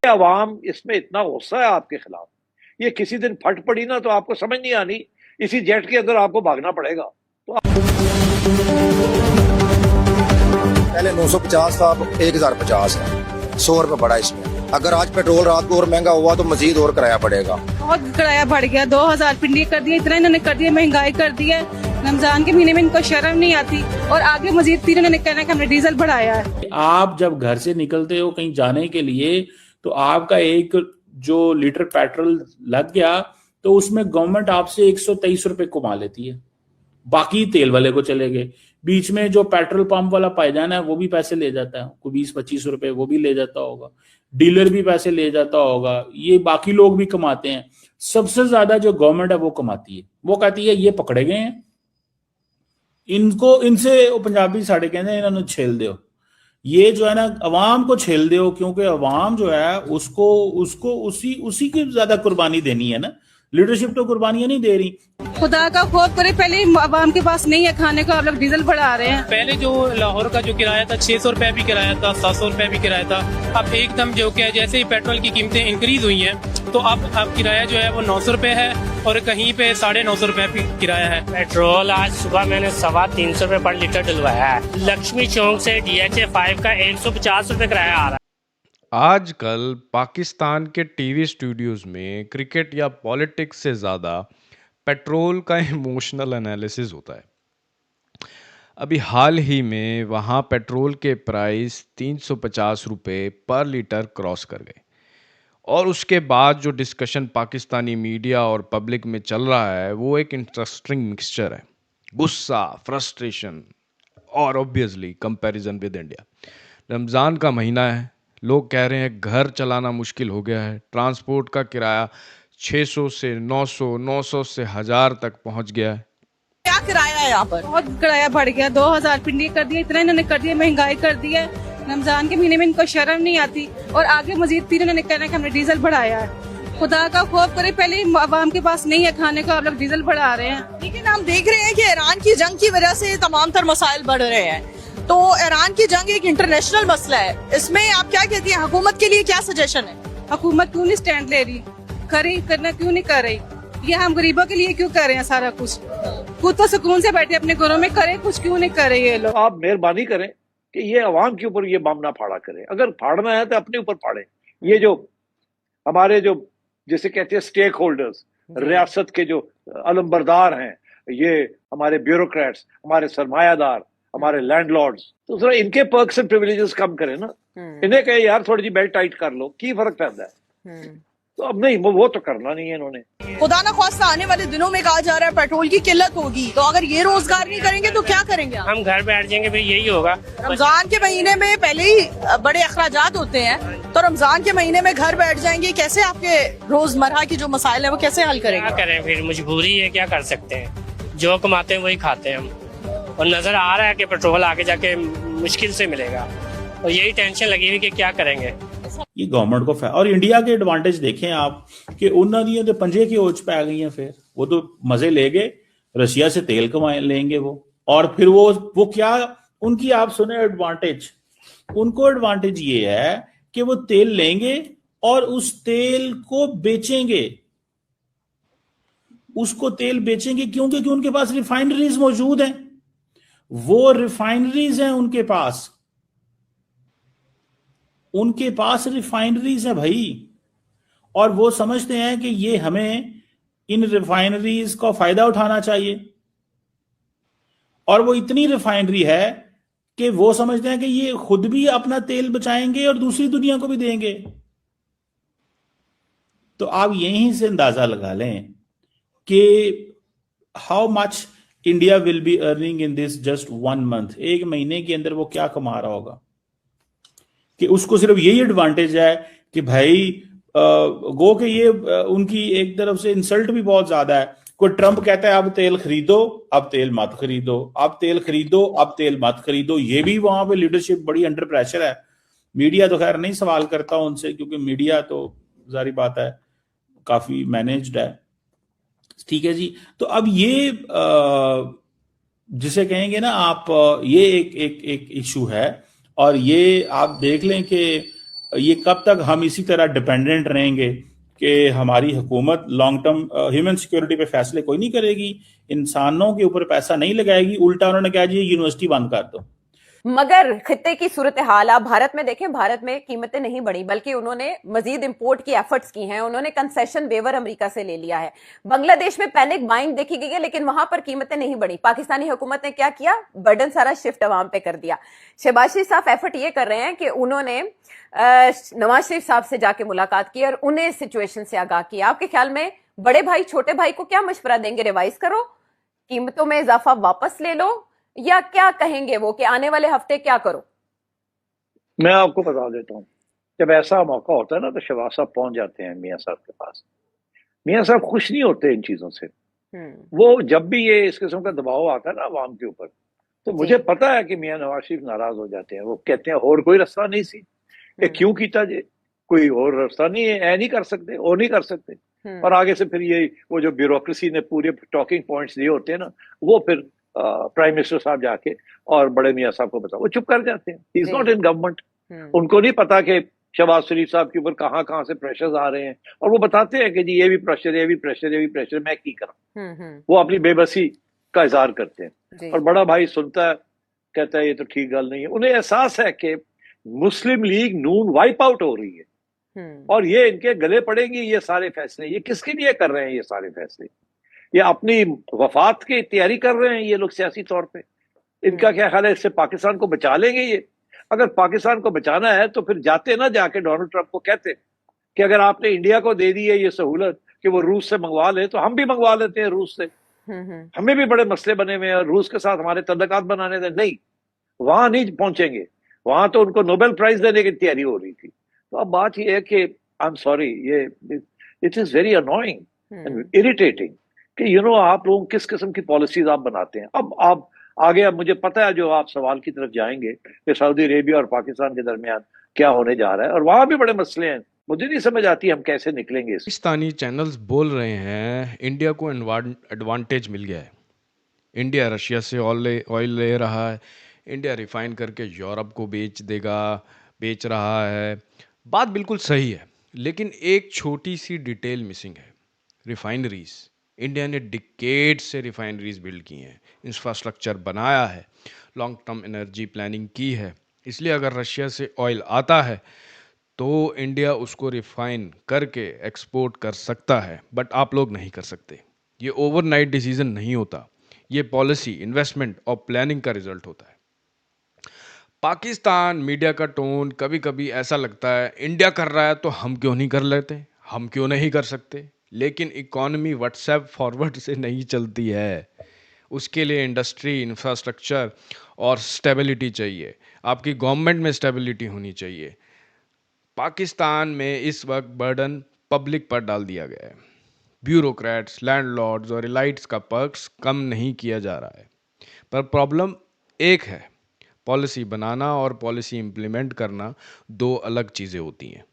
अवाम इसमें इतना गुस्सा है आपके खिलाफ, ये किसी दिन फट पड़ी ना तो आपको समझ नहीं आनी, इसी जेट के अंदर आपको भागना पड़ेगा। तो पहले 950 था, अब 1050 है, 100 रुपए बढ़ा इसमें। अगर आज पेट्रोल रात को और महंगा हुआ तो मजीद और किराया पड़ेगा। बहुत किराया बढ़ गया, 2000 पिंडी कर दिया, इतना इन्होंने कर दिया, महंगाई कर दी है। रमजान के महीने में इनको शर्म नहीं आती और आगे मजीद तीन इन्होंने कहना है कि हमने डीजल बढ़ाया है। आप जब घर से निकलते हो कहीं जाने के लिए तो आपका एक जो लीटर पेट्रोल लग गया तो उसमें गवर्नमेंट आपसे 123 रुपए कमा लेती है, बाकी तेल वाले को चले गए। बीच में जो पेट्रोल पंप वाला पायदान है वो भी पैसे ले जाता है, कोई 20-25 रुपए वो भी ले जाता होगा, डीलर भी पैसे ले जाता होगा, ये बाकी लोग भी कमाते हैं। सबसे ज्यादा जो गवर्नमेंट है वो कमाती है। वो कहती है ये पकड़े गए हैं, इनको इनसे पंजाबी साढ़े कहते हैं इन्होंने छेल दो, ये जो है ना अवाम को छेल दो, क्योंकि अवाम जो है उसको उसी की ज्यादा कुर्बानी देनी है ना, लीडरशिप तो कुर्बानियां नहीं दे रही। खुदा का खौफ करे, पहले अवाम के पास नहीं है खाने का, आप लोग डीजल बढ़ा रहे हैं। पहले जो लाहौर का जो किराया था 600 रुपए भी किराया था, 700 रुपए भी किराया था। अब एकदम जो क्या जैसे ही पेट्रोल की कीमतें इंक्रीज हुई हैं तो अब किराया जो है वो 900 रुपए है और कहीं पे 950 रुपए भी किराया है। पेट्रोल आज सुबह मैंने 350 रुपए पर लीटर डलवाया है। लक्ष्मी चौक से DHA 5 का 150 रुपए किराया आ रहा है। आजकल पाकिस्तान के टीवी स्टूडियोज में क्रिकेट या पॉलिटिक्स से ज़्यादा पेट्रोल का इमोशनल एनालिसिस होता है। अभी हाल ही में वहाँ पेट्रोल के प्राइस 350 रुपये पर लीटर क्रॉस कर गए और उसके बाद जो डिस्कशन पाकिस्तानी मीडिया और पब्लिक में चल रहा है वो एक इंटरेस्टिंग मिक्सचर है, गुस्सा, फ्रस्ट्रेशन और obviously comparison with India. Ramzan का महीना है, लोग कह रहे हैं घर चलाना मुश्किल हो गया है, ट्रांसपोर्ट का किराया 600 से 900, 900 से 1000 तक पहुंच गया है। क्या किराया है यहाँ पर? बहुत किराया बढ़ गया, 2000 पिंडी कर दिया, इतना इन्होंने कर दिया, महंगाई कर दी है। रमजान के महीने में इनको शर्म नहीं आती और आगे मजीद तीन इन्होंने कहना है कि हमने डीजल बढ़ाया है। खुदा का खौफ करे, पहले अवाम के पास नहीं है खाने का, आप लोग डीजल बढ़ा रहे हैं। लेकिन हम देख रहे हैं कि ईरान की जंग की वजह से तमाम तर मसाइल बढ़ रहे हैं, तो ईरान की जंग एक इंटरनेशनल मसला है, इसमें आप क्या कहती हैं, हुकूमत के लिए क्या सजेशन है? हुकूमत क्यों नहीं स्टैंड ले रही, करना क्यों नहीं कर रही? ये हम गरीबों के लिए क्यों कर रहे हैं सारा कुछ? खुद तो सुकून से बैठे अपने घरों में, करे कुछ क्यों नहीं कर रहे ये लोग? आप मेहरबानी करें कि ये अवाम के ऊपर ये बम ना फाड़ा करें, अगर फाड़ना है तो अपने ऊपर फाड़े। ये जो हमारे जो जिसे कहते हैं स्टेक होल्डर्स, रियासत के जो अलमबरदार हैं, ये हमारे ब्यूरोक्रेट्स, हमारे सरमायादार, हमारे लैंडलॉर्ड्स, तो थोड़ा इनके पर्क्स एंड प्रिविलेजेस कम करें ना। इन्हें कहे यार थोड़ी जी बेल्ट टाइट कर लो, की फर्क पैदा है? तो अब नहीं, वो तो करना नहीं है इन्होंने। खुदा ना ख्वास्ता आने वाले दिनों में कहा जा रहा है पेट्रोल की किल्लत होगी, तो अगर ये रोजगार नहीं करेंगे तो क्या करेंगे? हम घर बैठ जाएंगे, फिर यही होगा। रमजान के महीने में पहले ही बड़े अखराजात होते हैं, तो रमजान के महीने में घर बैठ जाएंगे, कैसे आपके रोजमर्रा की जो मसाइल है वो कैसे हल करेंगे? क्या करें, फिर मजबूरी है, क्या कर सकते हैं, जो कमाते हैं वही खाते हैं हम। और नजर आ रहा है कि पेट्रोल आगे जाके मुश्किल से मिलेगा और यही टेंशन लगी हुई कि क्या करेंगे। ये गवर्नमेंट को और इंडिया के एडवांटेज देखें आप कि उन्होंने तो पंजे की ओच पे आ गई हैं, फिर वो तो मजे ले गए, रशिया से तेल कमाए लेंगे वो, और फिर वो क्या उनकी आप सुने एडवांटेज, उनको एडवांटेज ये है कि वो तेल लेंगे और उस तेल को बेचेंगे, उसको तेल बेचेंगे क्योंकि उनके पास रिफाइनरीज मौजूद हैं, वो रिफाइनरीज हैं उनके पास रिफाइनरीज है भाई, और वो समझते हैं कि ये हमें इन रिफाइनरीज का फायदा उठाना चाहिए, और वो इतनी रिफाइनरी है कि वो समझते हैं कि ये खुद भी अपना तेल बचाएंगे और दूसरी दुनिया को भी देंगे। तो आप यहीं से अंदाजा लगा लें कि how much India will be earning in this just 1 month. एक महीने के अंदर वो क्या कमा रहा होगा कि उसको सिर्फ यही एडवांटेज है कि भाई गो के ये उनकी एक तरफ से इंसल्ट भी बहुत ज्यादा है। कोई ट्रंप कहता है अब तेल खरीदो, अब तेल मत खरीदो, अब तेल खरीदो, अब तेल मत खरीदो। ये भी वहां पे लीडरशिप बड़ी अंडर प्रेशर है। मीडिया तो खैर नहीं सवाल करता उनसे, क्योंकि मीडिया तो जारी बात है काफी मैनेज्ड है, ठीक है जी। तो अब ये जिसे कहेंगे ना आप, ये एक इशू है, और ये आप देख लें कि ये कब तक हम इसी तरह डिपेंडेंट रहेंगे कि हमारी हुकूमत लॉन्ग टर्म ह्यूमन सिक्योरिटी पे फैसले कोई नहीं करेगी, इंसानों के ऊपर पैसा नहीं लगाएगी, उल्टा उन्होंने कहा जी यूनिवर्सिटी बंद कर दो। मगर खित्ते की सूरत हाल आप भारत में देखें, भारत में कीमतें नहीं बढ़ी बल्कि उन्होंने मजीद इंपोर्ट की एफर्ट्स की हैं, उन्होंने कंसेशन वेवर अमेरिका से ले लिया है। बांग्लादेश में पैनिक बाइंग देखी गई है लेकिन वहां पर कीमतें नहीं बढ़ी। पाकिस्तानी हुकूमत ने क्या किया, बर्डन सारा शिफ्ट अवाम पे कर दिया। शहबाज शरीफ साहब एफर्ट ये कर रहे हैं कि उन्होंने नवाज शरीफ साहब से जाके मुलाकात की और उन्हें सिचुएशन से आगाह किया। आपके ख्याल में बड़े भाई छोटे भाई को क्या मशवरा देंगे, रिवाइज करो, कीमतों में इजाफा वापस ले लो, या क्या कहेंगे वो कि आने वाले हफ्ते क्या करो? मैं आपको बता देता हूँ, जब ऐसा मौका होता है ना तो शहबाज साहब पहुंच जाते हैं मियाँ साहब के पास। मियाँ साहब खुश नहीं होते इन चीजों से। वो जब भी ये इस किस्म का दबाव आता है ना अवाम के ऊपर, तो मुझे पता है कि मियाँ नवाज शरीफ नाराज हो जाते हैं। वो कहते हैं और कोई रास्ता नहीं सी, ये क्यों कीता जे, कोई और रास्ता नहीं है, ऐ नहीं कर सकते, वो नहीं कर सकते। और आगे से फिर ये वो जो ब्यूरोक्रेसी ने पूरे टॉकिंग पॉइंट्स दिए होते हैं ना, वो फिर प्राइम मिनिस्टर साहब जाके और बड़े मियाँ साहब को बताओ, वो चुप कर जाते हैं। He is not in government. उनको नहीं पता कि शहबाज शरीफ साहब के ऊपर कहाँ से प्रेशर्स आ रहे हैं, और वो बताते हैं कि जी ये भी प्रेशर, ये भी प्रेशर, ये भी प्रेशर, मैं की करूं। वो अपनी बेबसी का इजहार करते हैं और बड़ा भाई सुनता है, कहता है ये तो ठीक गल नहीं है। उन्हें एहसास है कि मुस्लिम लीग नून वाइप आउट हो रही है और ये इनके गले पड़ेंगे ये सारे फैसले। ये किसके लिए कर रहे हैं ये सारे फैसले? ये अपनी वफात की तैयारी कर रहे हैं ये लोग सियासी तौर पे। इनका क्या ख्याल है, इससे पाकिस्तान को बचा लेंगे ये? अगर पाकिस्तान को बचाना है तो फिर जाते ना जाके डोनाल्ड ट्रंप को कहते कि अगर आपने इंडिया को दे दी है ये सहूलत कि वो रूस से मंगवा ले, तो हम भी मंगवा लेते हैं रूस से। हमें भी बड़े मसले बने हुए हैं और रूस के साथ हमारे तल्लुकात बनाने थे। नहीं, वहां नहीं पहुंचेंगे, वहां तो उनको नोबेल प्राइज देने की तैयारी हो रही थी। तो अब बात यह है कि आई एम सॉरी, ये it is very annoying and irritating कि आप लोग किस किस्म की पॉलिसीज आप बनाते हैं। अब आप आगे, अब मुझे पता है जो आप सवाल की तरफ जाएंगे कि सऊदी अरेबिया और पाकिस्तान के दरमियान क्या होने जा रहा है, और वहां भी बड़े मसले हैं। मुझे नहीं समझ आती हम कैसे निकलेंगे। पाकिस्तानी चैनल्स बोल रहे हैं इंडिया को एडवांटेज मिल गया है, इंडिया रशिया से ऑयल ले रहा है, इंडिया रिफाइन करके यूरोप को बेच रहा है। बात बिल्कुल सही है, लेकिन एक छोटी सी डिटेल मिसिंग है। रिफाइनरीज, इंडिया ने डिकेड से रिफाइनरीज बिल्ड की हैं, इंफ्रास्ट्रक्चर बनाया है, लॉन्ग टर्म एनर्जी प्लानिंग की है। इसलिए अगर रशिया से ऑयल आता है तो इंडिया उसको रिफाइन करके एक्सपोर्ट कर सकता है, बट आप लोग नहीं कर सकते। ये ओवरनाइट डिसीजन नहीं होता, ये पॉलिसी, इन्वेस्टमेंट और प्लानिंग का रिजल्ट होता है। पाकिस्तान मीडिया का टोन कभी कभी ऐसा लगता है इंडिया कर रहा है तो हम क्यों नहीं कर लेते, हम क्यों नहीं कर सकते। लेकिन इकॉनमी व्हाट्सएप फॉरवर्ड से नहीं चलती है, उसके लिए इंडस्ट्री, इंफ्रास्ट्रक्चर और स्टेबिलिटी चाहिए। आपकी गवर्नमेंट में स्टेबिलिटी होनी चाहिए। पाकिस्तान में इस वक्त बर्डन पब्लिक पर डाल दिया गया है। ब्यूरोक्रेट्स, लैंडलॉर्ड्स और इलाइट्स का पर्क्स कम नहीं किया जा रहा है। पर प्रॉब्लम एक है, पॉलिसी बनाना और पॉलिसी इम्प्लीमेंट करना दो अलग चीज़ें होती हैं।